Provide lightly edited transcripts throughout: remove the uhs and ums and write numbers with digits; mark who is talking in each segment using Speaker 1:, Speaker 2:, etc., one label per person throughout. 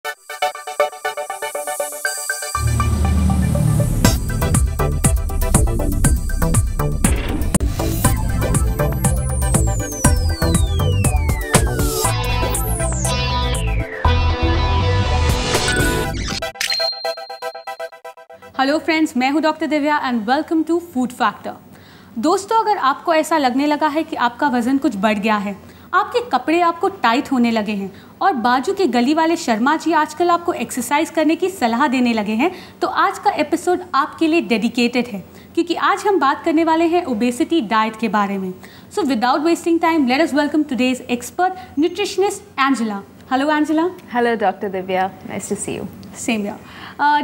Speaker 1: Hello friends, मैं हूं doctor Divya and welcome to food factor. दोस्तों, अगर आपको ऐसा लगने लगा है कि आपका वज़न कुछ बढ़ गया है, आपके कपड़े आपको टाइट होने लगे हैं और बाजू के गली वाले शर्मा जी आजकल आपको एक्सरसाइज करने की सलाह देने लगे हैं, तो आज का एपिसोड आपके लिए डेडिकेटेड है, क्योंकि आज हम बात करने वाले हैं ओबेसिटी डाइट के बारे में। So without wasting time, let us welcome today's expert nutritionist Angela. Hello Angela.
Speaker 2: Hello doctor Divya, nice to see you.
Speaker 1: Same यार।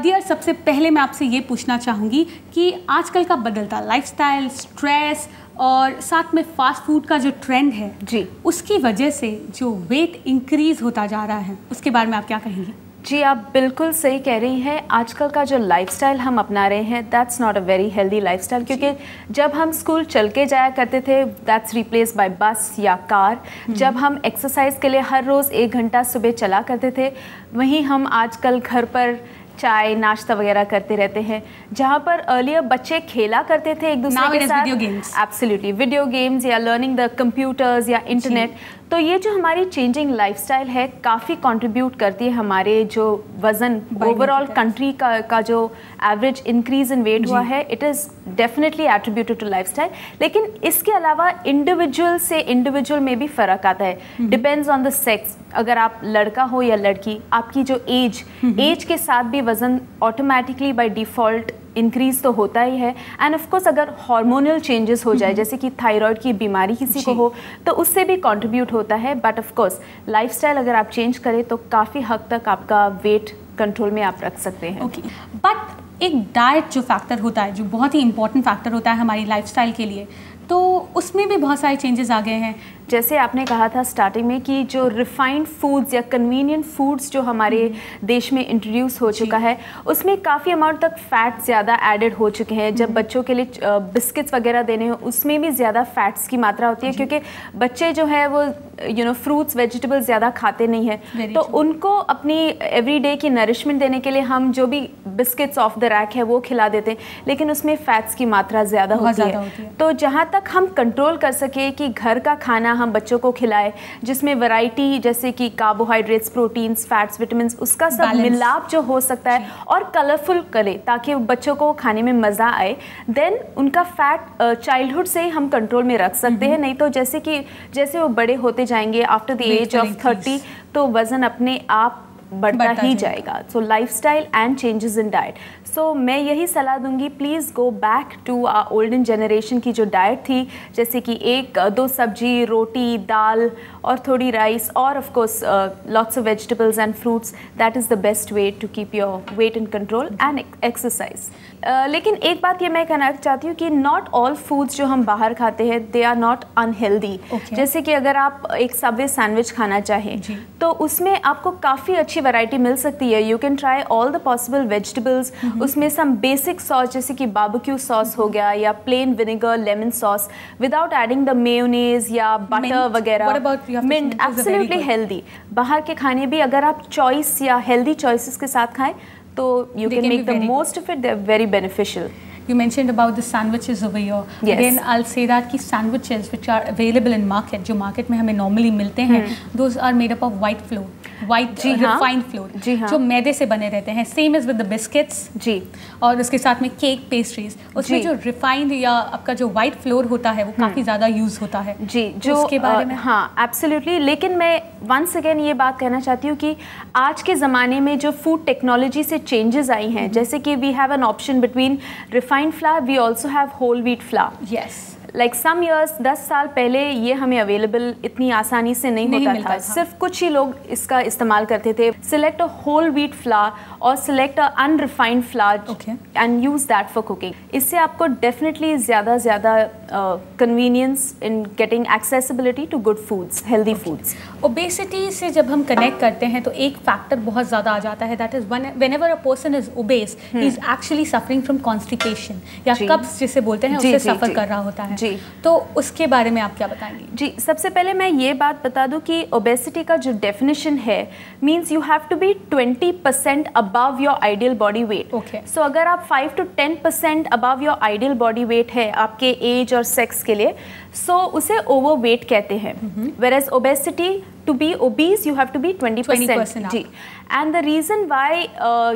Speaker 1: डियर, सबसे पहले मैं आपसे ये पूछना चाहूँगी कि आजकल का बदलता लाइफस्टाइल, स्ट्रेस और साथ में फास्ट फूड का जो ट्रेंड है
Speaker 2: जी,
Speaker 1: उसकी वजह से जो वेट इंक्रीज़ होता जा रहा है, उसके बारे में आप क्या कहेंगी?
Speaker 2: जी, आप बिल्कुल सही कह रही हैं। आजकल का जो लाइफस्टाइल हम अपना रहे हैं, that's not a very healthy lifestyle, क्योंकि जब हम स्कूल चल के जाया करते थे, दैट्स रिप्लेस बाय बस या कार। जब हम एक्सरसाइज के लिए हर रोज़ 1 घंटा सुबह चला करते थे, वहीं हम आजकल घर पर चाय नाश्ता वगैरह करते रहते हैं। जहाँ पर अर्लियर बच्चे खेला करते थे एक दूसरे के साथ, एब्सोल्युटली वीडियो गेम्स या लर्निंग द कंप्यूटर्स या इंटरनेट, तो ये जो हमारी चेंजिंग लाइफस्टाइल है काफ़ी कंट्रीब्यूट करती है हमारे जो वज़न ओवरऑल कंट्री का जो एवरेज इंक्रीज इन वेट हुआ है, it is definitely attributed to lifestyle. लेकिन इसके अलावा इंडिविजुअल से इंडिविजुअल में भी फ़र्क आता है, डिपेंड्स ऑन द सेक्स। अगर आप लड़का हो या लड़की, आपकी जो एज के साथ भी वज़न ऑटोमेटिकली बाय डिफ़ॉल्ट इंक्रीज तो होता ही है। एंड ऑफ कोर्स अगर हार्मोनल चेंजेस हो जाए, जैसे कि थायराइड की बीमारी किसी को हो, तो उससे भी कंट्रीब्यूट होता है। बट ऑफ कोर्स लाइफस्टाइल अगर आप चेंज करें तो काफ़ी हद तक आपका वेट कंट्रोल में आप रख सकते हैं।
Speaker 1: ओके, बट एक डाइट जो फैक्टर होता है, जो बहुत ही इंपॉर्टेंट फैक्टर होता है हमारी लाइफस्टाइल के लिए, तो उसमें भी बहुत सारे चेंजेस आ गए हैं।
Speaker 2: जैसे आपने कहा था स्टार्टिंग में कि जो रिफाइंड फूड्स या कन्वीनियंट फूड्स जो हमारे देश में इंट्रोड्यूस हो चुका है, उसमें काफ़ी अमाउंट तक फैट ज़्यादा एडेड हो चुके हैं। जब बच्चों के लिए बिस्किट्स वगैरह देने हो, उसमें भी ज़्यादा फैट्स की मात्रा होती है, क्योंकि बच्चे जो है वो फ्रूट्स वेजिटेबल्स ज़्यादा खाते नहीं हैं, तो उनको अपनी एवरीडे की नरिशमेंट देने के लिए हम जो भी बिस्किट्स ऑफ द रैक है वो खिला देते हैं, लेकिन उसमें फ़ैट्स की मात्रा ज़्यादा होती है। तो जहाँ तक हम कंट्रोल कर सके कि घर का खाना हम बच्चों को खिलाए, जिसमें वैरायटी जैसे कि कार्बोहाइड्रेट्स, प्रोटीन्स, फैट्स, विटामिन्स, उसका सब मिलाप जो हो सकता है और कलरफुल करे ताकि बच्चों को खाने में मज़ा आए, देन उनका फैट चाइल्डहुड से ही हम कंट्रोल में रख सकते हैं। नहीं तो जैसे वो बड़े होते जाएंगे आफ्टर द एज ऑफ 30, तो वज़न अपने आप बढ़ता ही जाएगा। So lifestyle and changes in diet. So मैं यही सलाह दूंगी, please go back to olden generation की जो डाइट थी, जैसे कि 1-2 सब्जी, रोटी, दाल और थोड़ी राइस, और of course lots of vegetables and fruits. That is the best way to keep your weight in control and exercise. लेकिन एक बात ये मैं कहना चाहती हूँ कि नॉट ऑल फूड्स जो हम बाहर खाते हैं दे आर नॉट अनहेल्दी। जैसे कि अगर आप एक सबवे सैंडविच खाना चाहें, तो उसमें आपको काफ़ी अच्छी वैरायटी मिल सकती है। You can try all the possible vegetables. उसमें सम बेसिक सॉस जैसे कि बारबेक्यू सॉस हो गया या plain vinegar lemon sauce without adding the mayonnaise या बटर वगैरह। Mint absolutely healthy. बाहर के खाने भी अगर आप चॉइस या हेल्दी चॉइसेस के साथ खाएं, तो you can make the most of it. They're very beneficial.
Speaker 1: You mentioned about the sandwiches over here.
Speaker 2: Yes.
Speaker 1: Then I'll say that कि sandwiches which are available in market, जो market में हमें normally मिलते हैं, those are made up of white flour, refined flour, जो मैदे से बने रहते हैं। Same as with the biscuits.
Speaker 2: जी।
Speaker 1: और उसके साथ में केक पेस्ट्रीज, उसमें जो रिफाइंड या आपका जो वाइट फ्लोर होता है वो काफ़ी ज़्यादा यूज़ होता है।
Speaker 2: जी, जो
Speaker 1: उसके बारे में
Speaker 2: हाँ एब्सोल्युटली। लेकिन मैं वंस अगेन ये बात कहना चाहती हूँ कि आज के ज़माने में जो फूड टेक्नोलॉजी से चेंजेस आई हैं, जैसे कि we have an option between refined flour, we also have whole wheat flour.
Speaker 1: Yes,
Speaker 2: like some years 10 साल पहले ये हमें अवेलेबल इतनी आसानी से नहीं होता था। सिर्फ कुछ ही लोग इसका इस्तेमाल करते थे। Select a whole wheat flour और select a unrefined flour and use that for cooking. इससे आपको डेफिनेटली ज़्यादा convenience in getting accessibility to good foods, healthy foods.
Speaker 1: Obesity से जब हम कनेक्ट करते हैं तो एक फैक्टर बहुत ज़्यादा आ जाता है, that is whenever a person is obese he is actually suffering from constipation या कब्ज जिसे बोलते हैं, उससे सफ़र कर रहा होता है।
Speaker 2: जी,
Speaker 1: तो उसके बारे में आप क्या बताएंगी?
Speaker 2: जी, सबसे पहले मैं ये बात बता दूं कि ओबेसिटी का जो डेफिनेशन है means you have to be 20% above your ideal body weight.
Speaker 1: Okay.
Speaker 2: So अगर आप 5 to 10% above your ideal body weight है आपके एज और सेक्स के लिए, सो उसे ओवरवेट कहते हैं। Whereas obesity, to be obese you have to be 20%। जी, एंड द रीज़न वाई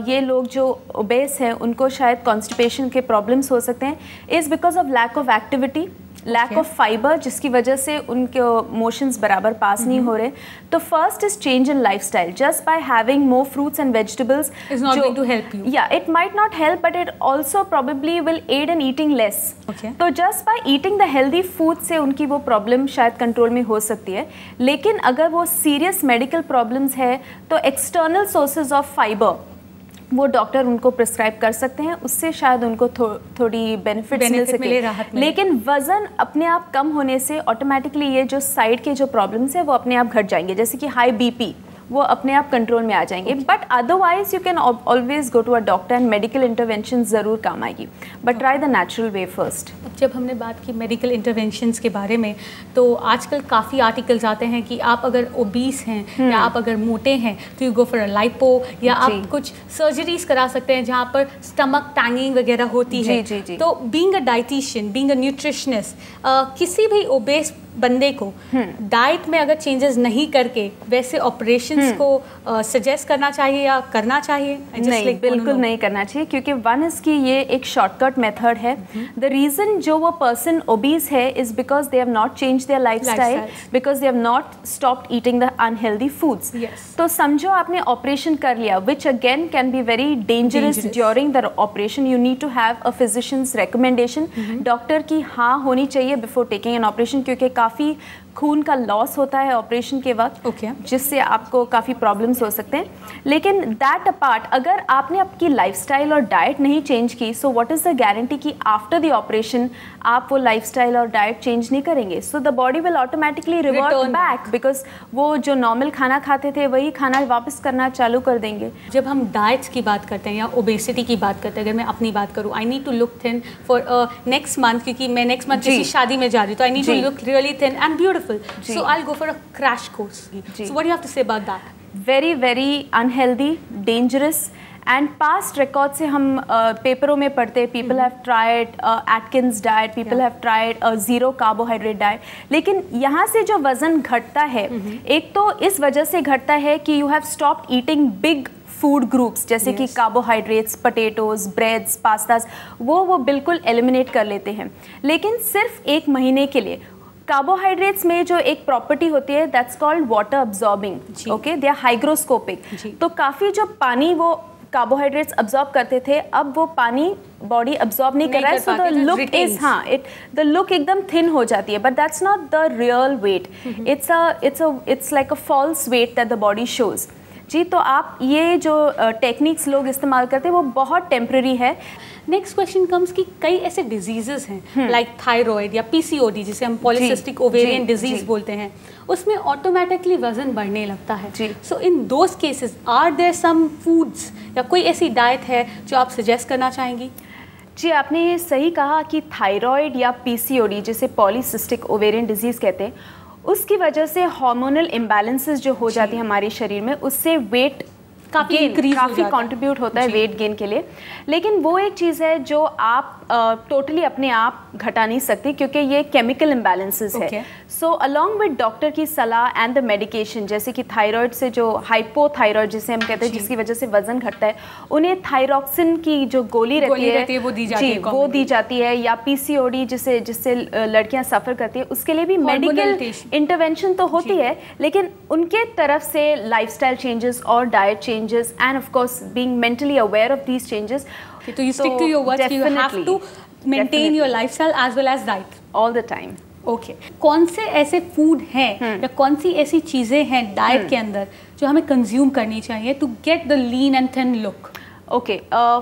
Speaker 2: ये लोग जो ओबेस हैं उनको शायद कॉन्स्टिपेशन के प्रॉब्लम्स हो सकते हैं is because of lack of activity, lack of fibre, जिसकी वजह से उनके मोशंस बराबर पास नहीं हो रहे। तो first is change in lifestyle. Just by having more fruits and vegetables
Speaker 1: is not going to help you.
Speaker 2: Yeah, it might not help, but it also probably will aid in eating less.
Speaker 1: Okay.
Speaker 2: तो just by eating the healthy food से उनकी वो problem शायद control में हो सकती है। लेकिन अगर वो सीरियस मेडिकल प्रॉब्लम्स है तो एक्सटर्नल सोर्सेज ऑफ फाइबर वो डॉक्टर उनको प्रिस्क्राइब कर सकते हैं, उससे शायद उनको थोड़ी बेनिफिट्स मिल सके,
Speaker 1: राहत मिले।
Speaker 2: लेकिन वजन अपने आप कम होने से ऑटोमेटिकली ये जो साइड के जो प्रॉब्लम्स है वो अपने आप घट जाएंगे, जैसे कि हाई बीपी वो अपने आप कंट्रोल में आ जाएंगे। But otherwise you can always go to a doctor and medical intervention ज़रूर काम आएगी, but try the natural way first.
Speaker 1: जब हमने बात की मेडिकल इंटरवेंशंस के बारे में, तो आजकल काफ़ी आर्टिकल्स आते हैं कि आप अगर ओबीस हैं या आप अगर मोटे हैं तो you go for a lipo, या आप कुछ सर्जरीज करा सकते हैं जहाँ पर स्टमक टैंगिंग वगैरह होती है।
Speaker 2: जी।
Speaker 1: तो being a dietitian, being a nutritionist, किसी भी ओबेस बंदे को डाइट में अगर चेंजेस नहीं करके वैसे ऑपरेशंस को सजेस्ट करना चाहिए या करना चाहिए?
Speaker 2: नहीं, बिल्कुल नहीं करना चाहिए, क्योंकि वन इज कि ये एक शॉर्टकट मेथड है। द रीजन जो वो पर्सन ओबीस है is because they have not change their lifestyle, because they have not stopped eating the unhealthy foods. तो समझो आपने ऑपरेशन कर लिया, which again can be very dangerous during the operation. You need to have a physician's recommendation, doctor की हाँ होनी चाहिए before taking an operation, क्योंकि काफ़ी खून का लॉस होता है ऑपरेशन के वक्त, जिससे आपको काफ़ी प्रॉब्लम्स हो सकते हैं। लेकिन दैट अपार्ट, अगर आपने आपकी लाइफस्टाइल और डाइट नहीं चेंज की, so what is the guarantee कि आफ्टर द ऑपरेशन आप वो लाइफस्टाइल और डाइट चेंज नहीं करेंगे? So the body will automatically revert back, because वो जो नॉर्मल खाना खाते थे वही खाना वापस करना चालू कर देंगे।
Speaker 1: जब हम डाइट्स की बात करते हैं या ओबेसिटी की बात करते हैं, अगर मैं अपनी बात करूँ, I need to look thin for next month, क्योंकि मैं नेक्स्ट मंथ किसी शादी में जा रही हूँ, तो I need to look really thin and beautiful. So I'll go for a crash course. So what do you have to say about that?
Speaker 2: Very, very unhealthy, dangerous. And past record से हम पेपरों में पढ़ते हैं, people have tried Atkins diet, people have tried zero carbohydrate diet. लेकिन यहाँ से जो वज़न घटता है, एक तो इस वजह से घटता है कि you have stopped eating big food groups, जैसे कि कार्बोहाइड्रेट्स, पोटैटोज, ब्रेड्स, पास्ताज, वो बिल्कुल एलिमिनेट कर लेते हैं। लेकिन सिर्फ एक महीने के लिए। कार्बोहाइड्रेट्स में जो एक प्रॉपर्टी होती है that's called water absorbing, okay, they are hygroscopic. तो काफ़ी जो पानी वो कार्बोहाइड्रेट्स अब्जॉर्ब करते थे, अब वो पानी बॉडी अब्जॉर्ब नहीं कर रहा है, so the look is the look एकदम थिन हो जाती है, but that's not the real weight, it's like a false weight that the body shows. जी, तो आप ये जो टेक्निक्स लोग इस्तेमाल करते हैं वो बहुत टेम्पररी है।
Speaker 1: नेक्स्ट क्वेश्चन कम्स कि कई ऐसे डिजीजेस हैं लाइक थायराइड या पीसीओडी, जिसे हम पॉलीसिस्टिक ओवेरियन डिजीज बोलते हैं, उसमें ऑटोमेटिकली वजन बढ़ने लगता है। So in those cases are there some foods या कोई ऐसी डाइट है जो आप सजेस्ट करना चाहेंगी?
Speaker 2: जी, आपने ये सही कहा कि थायराइड या पीसीओडी, जिसे पॉलीसिस्टिक ओवेरियन डिजीज़ कहते हैं, उसकी वजह से हार्मोनल इम्बैलेंसेस जो हो जाती है हमारे शरीर में, उससे वेट काफ़ी कंट्रीब्यूट होता है वेट गेन के लिए। लेकिन वो एक चीज़ है जो आप टोटली अपने आप घटा नहीं सकती, क्योंकि ये केमिकल इम्बैलेंसेस है। सो अलॉन्ग विद डॉक्टर की सलाह एंड द मेडिकेशन, जैसे कि थायराइड से जो हाइपोथायराइड जिसे हम कहते हैं, जिसकी वजह से वजन घटता है, उन्हें थायरॉक्सिन की जो गोली रहती है वो दी जाती है, या पीसीओडी जिससे लड़कियां सफ़र करती है, उसके लिए भी मेडिकल इंटरवेंशन तो होती है, लेकिन उनके तरफ से लाइफस्टाइल चेंजेस और diet changes end of course being mentally aware of these changes.
Speaker 1: So you stick to your words, you have to maintain your lifestyle as well as diet
Speaker 2: all the time.
Speaker 1: Okay. कौन से ऐसे food हैं या कौन सी ऐसी चीज़ें हैं diet के अंदर जो हमें कंज्यूम करनी चाहिए to get the lean and thin look?
Speaker 2: Okay,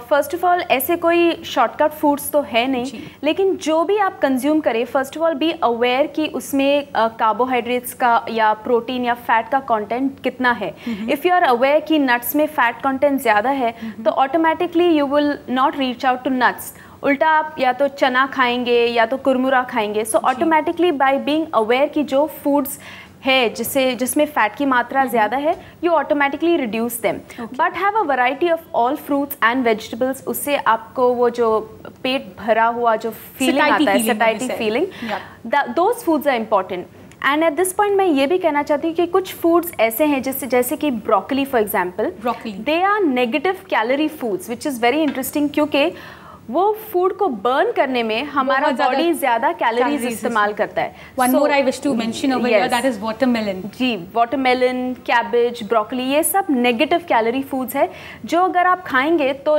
Speaker 2: first of all ऐसे कोई शॉर्टकट फूड्स तो है नहीं, लेकिन जो भी आप कंज्यूम करें, first of all be aware कि उसमें कार्बोहाइड्रेट्स का या प्रोटीन या फैट का कंटेंट कितना है। इफ़ यू आर अवेयर कि नट्स में फैट कंटेंट ज़्यादा है, तो automatically you will not reach out to nuts. उल्टा आप या तो चना खाएंगे या तो कुरमुरा खाएंगे। So automatically by being aware कि जो फूड्स है जिसमें फैट की मात्रा ज़्यादा है, you automatically reduce them. But have a variety of all fruits and vegetables. उससे आपको वो जो पेट भरा हुआ जो फीलिंग आता है, satisfied feeling, those foods are important. And at this point मैं ये भी कहना चाहती हूँ कि कुछ फूड्स ऐसे हैं जैसे कि broccoli for example, they are negative calorie foods which is very interesting, क्योंकि वो फूड को बर्न करने में हमारा बॉडी ज्यादा कैलोरीज इस्तेमाल करता है।
Speaker 1: One more I wish to mention over here, that is watermelon.
Speaker 2: जी, वाटरमेलन, कैबेज, ब्रोकली, ये सब नेगेटिव कैलोरी फूड्स है जो अगर आप खाएंगे तो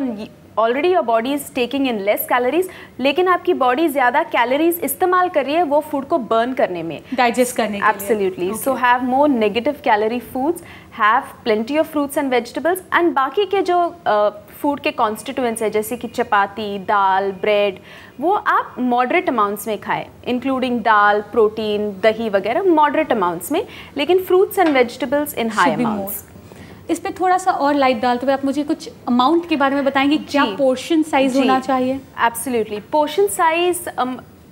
Speaker 2: already your body is taking in less calories, लेकिन आपकी बॉडी ज़्यादा कैलोरीज इस्तेमाल कर रही है वो फूड को बर्न करने में,
Speaker 1: डाइजेस्ट करने के लिए।
Speaker 2: Absolutely. So have more negative calorie foods, have plenty of fruits and vegetables, and बाकी के जो फूड के कॉन्स्टिट्यूएंट्स है जैसे कि चपाती, दाल, ब्रेड, वो आप मॉडरेट अमाउंट्स में खाएं, इंक्लूडिंग दाल, प्रोटीन, दही वगैरह मॉडरेट अमाउंट्स में, लेकिन fruits and vegetables in high amounts.
Speaker 1: इस पे थोड़ा सा और लाइट डालते हुए आप मुझे कुछ अमाउंट के बारे में बताएंगे, क्या पोर्शन साइज होना चाहिए?
Speaker 2: एब्सोल्युटली। पोर्शन साइज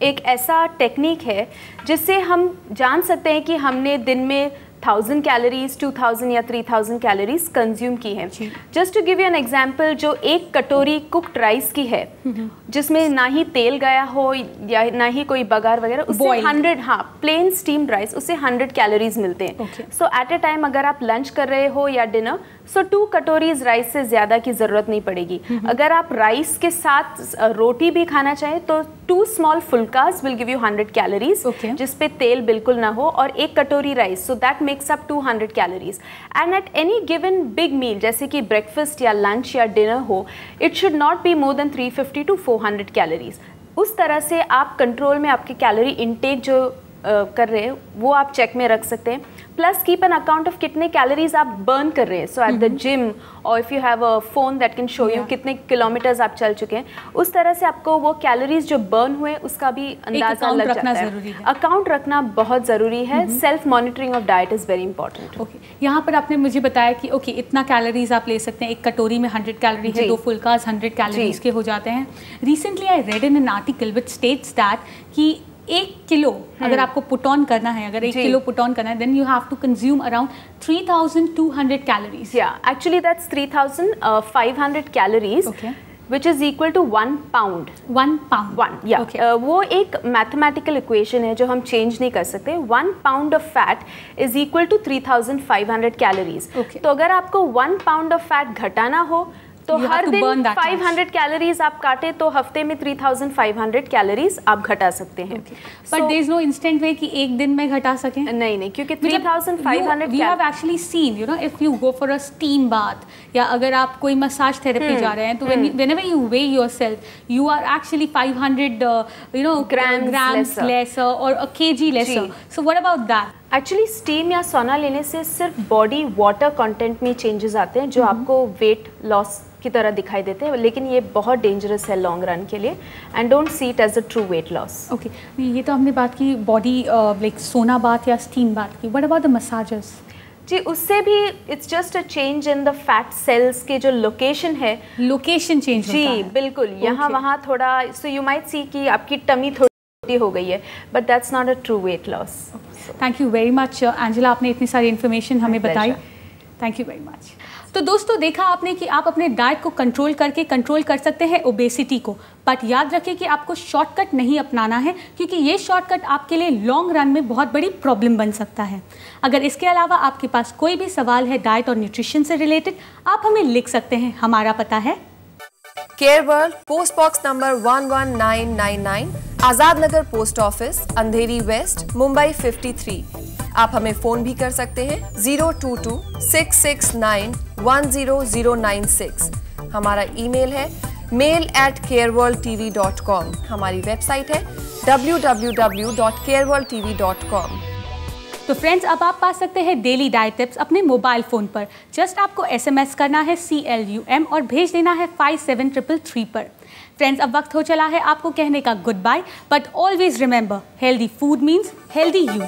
Speaker 2: एक ऐसा टेक्निक है जिससे हम जान सकते हैं कि हमने दिन में 1000 कैलोरीज, 2000 या 3000 कैलोरीज कंज्यूम की है। Just to give you an example, जो एक कटोरी कुक्ड राइस की है जिसमें ना ही तेल गया हो या ना ही कोई बघार वगैरह, उससे 100, हाँ, प्लेन स्टीम्ड राइस, उससे 100 कैलोरीज मिलते हैं। सो एट ए टाइम अगर आप लंच कर रहे हो या डिनर, सो 2 कटोरीज राइस से ज़्यादा की ज़रूरत नहीं पड़ेगी। अगर आप राइस के साथ रोटी भी खाना चाहें तो 2 small phulkas will give you 100 calories, जिसपे तेल बिल्कुल ना हो, और 1 कटोरी rice, so that makes up 200 calories. And at any given big meal जैसे कि ब्रेकफास्ट या लंच या डिनर हो, it should not be more than 350 to 400 calories. उस तरह से आप कंट्रोल में आपके कैलोरी इनटेक जो कर रहे हैं वो आप चेक में रख सकते हैं। Plus keep an account of कितने कैलोरीज आप बर्न कर रहे हैं। सो एट द जिम और if you have a phone that can show you कितने किलोमीटर्स आप चल चुके हैं, उस तरह से आपको वो कैलोरीज जो बर्न हुए उसका भी अंदाजा लग जाता है। अकाउंट रखना बहुत ज़रूरी है। Self monitoring of diet is very important.
Speaker 1: Okay, यहाँ पर आपने मुझे बताया कि ओके इतना कैलोरीज आप ले सकते हैं, एक कटोरी में 100 कैलोरी है, 2 फुल्कास 100 कैलोरीज के हो जाते हैं। Recently I read in an article which states that कि 1 किलो अगर आपको पुट ऑन करना है, अगर 1 किलो पुट ऑन करना है, then you have to consume around 3200 calories.
Speaker 2: या actually that's 3500 calories, which is equal to 1 pound.
Speaker 1: 1 pound.
Speaker 2: 1, yeah. Okay. वो एक मैथमेटिकल इक्वेशन है जो हम चेंज नहीं कर सकते। 1 pound of fat is equal to 3500 calories. तो अगर आपको 1 pound of fat घटाना हो तो हर दिन 500 कैलोरीज आप काटे तो हफ्ते में 3500 कैलोरीज आप घटा सकते हैं।
Speaker 1: But there is no instant way कि एक दिन में घटा सकें।
Speaker 2: नहीं, क्योंकि 3500
Speaker 1: we have actually seen, you know, if you go for a steam bath या अगर आप कोई मसाज थेरेपी जा रहे हैं तो whenever you weigh yourself you are actually 500 you know grams lesser और a KG lesser. So what about that?
Speaker 2: Actually steam या सोना लेने से सिर्फ बॉडी वाटर कंटेंट में चेंजेस आते हैं जो आपको वेट लॉस की तरह दिखाई देते हैं, लेकिन ये बहुत डेंजरस है लॉन्ग रन के लिए, and don't see it as a true weight loss.
Speaker 1: Okay, ये तो हमने बात की बॉडी लाइक सोना बाथ या स्टीम बाथ की। What about the massages?
Speaker 2: जी, उससे भी it's just a change in the fat cells के जो लोकेशन है,
Speaker 1: लोकेशन चेंज होता है।
Speaker 2: जी बिल्कुल, यहाँ वहाँ थोड़ा, सो यू माइट सी कि आपकी टमी थोड़ी हो गई है, but that's not a true weight loss.
Speaker 1: Thank you very much Angela, आपने इतनी सारी इन्फॉर्मेशन हमें बताई। Thank you very much. तो दोस्तों, देखा आपने कि आप अपने डाइट को कंट्रोल करके कंट्रोल कर सकते हैं ओबेसिटी को, बट याद रखें कि आपको शॉर्टकट नहीं अपनाना है, क्योंकि ये शॉर्टकट आपके लिए लॉन्ग रन में बहुत बड़ी प्रॉब्लम बन सकता है। अगर इसके अलावा आपके पास कोई भी सवाल है डाइट और न्यूट्रिशन से रिलेटेड, आप हमें लिख सकते हैं। हमारा पता है
Speaker 3: care world, post box number 11999, Azad Nagar post office, अंधेरी वेस्ट, मुंबई 53। आप हमें फोन भी कर सकते हैं 022-669-10096। हमारा ईमेल है mail@careworldtv.com। हमारी वेबसाइट है www.careworldtv.com।
Speaker 1: तो फ्रेंड्स, अब आप पा सकते हैं डेली डाइट टिप्स अपने मोबाइल फ़ोन पर। जस्ट आपको SMS करना है CLUM और भेज देना है 57333 पर। फ्रेंड्स, अब वक्त हो चला है आपको कहने का good bye, but always remember, healthy food means healthy you.